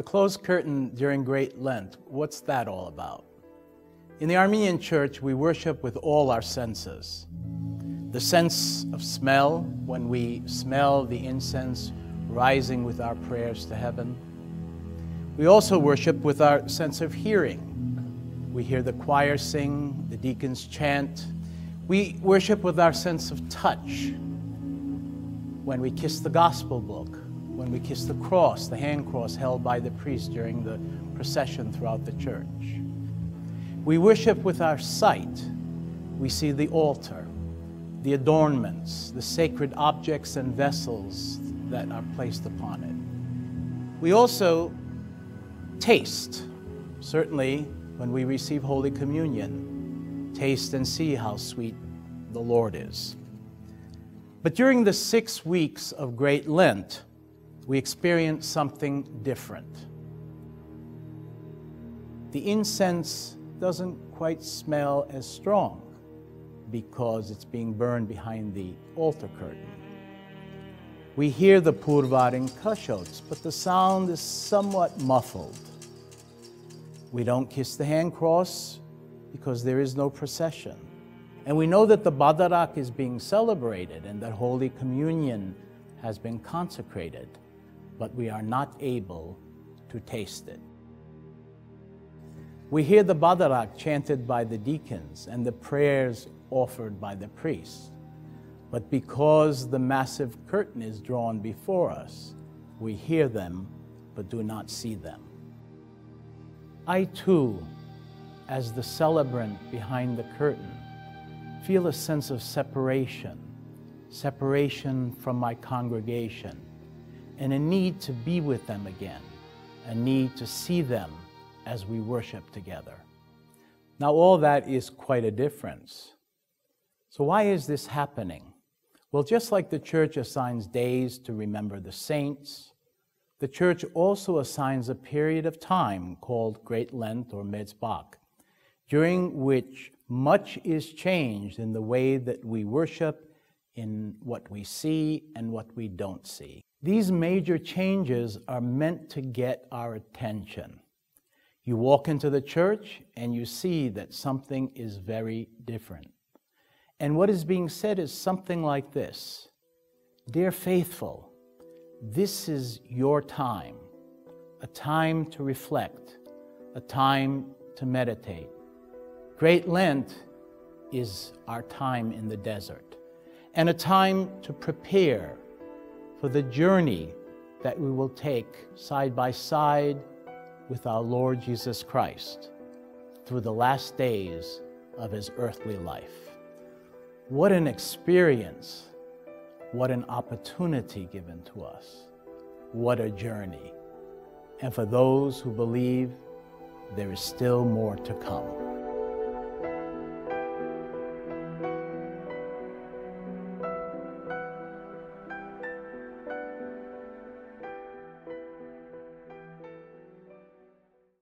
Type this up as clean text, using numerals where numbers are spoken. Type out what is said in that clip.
closed curtain during Great Lent, what's that all about? In the Armenian Church, we worship with all our senses. The sense of smell, when we smell the incense rising with our prayers to heaven. We also worship with our sense of hearing. We hear the choir sing, the deacons chant. We worship with our sense of touch. When we kiss the gospel book, when we kiss the cross, the hand cross held by the priest during the procession throughout the church. We worship with our sight. We see the altar, the adornments, the sacred objects and vessels that are placed upon it. We also taste, certainly when we receive Holy Communion, taste and see how sweet the Lord is. But during the 6 weeks of Great Lent, we experience something different. The incense doesn't quite smell as strong because it's being burned behind the altar curtain. We hear the purvar and kashots, but the sound is somewhat muffled. We don't kiss the hand cross because there is no procession. And we know that the badarak is being celebrated and that Holy Communion has been consecrated, but we are not able to taste it. We hear the badarak chanted by the deacons and the prayers offered by the priest. But because the massive curtain is drawn before us, we hear them but do not see them. I too, as the celebrant behind the curtain, feel a sense of separation from my congregation, and a need to be with them again, a need to see them as we worship together. Now, all that is quite a difference. So why is this happening? Well, just like the Church assigns days to remember the saints, the Church also assigns a period of time called Great Lent or Metzbach, during which much is changed in the way that we worship, in what we see and what we don't see. These major changes are meant to get our attention. You walk into the church and you see that something is very different. And what is being said is something like this: Dear faithful, this is your time, a time to reflect, a time to meditate. Great Lent is our time in the desert, and a time to prepare for the journey that we will take side by side with our Lord Jesus Christ through the last days of his earthly life. What an experience, what an opportunity given to us, what a journey. And for those who believe, there is still more to come.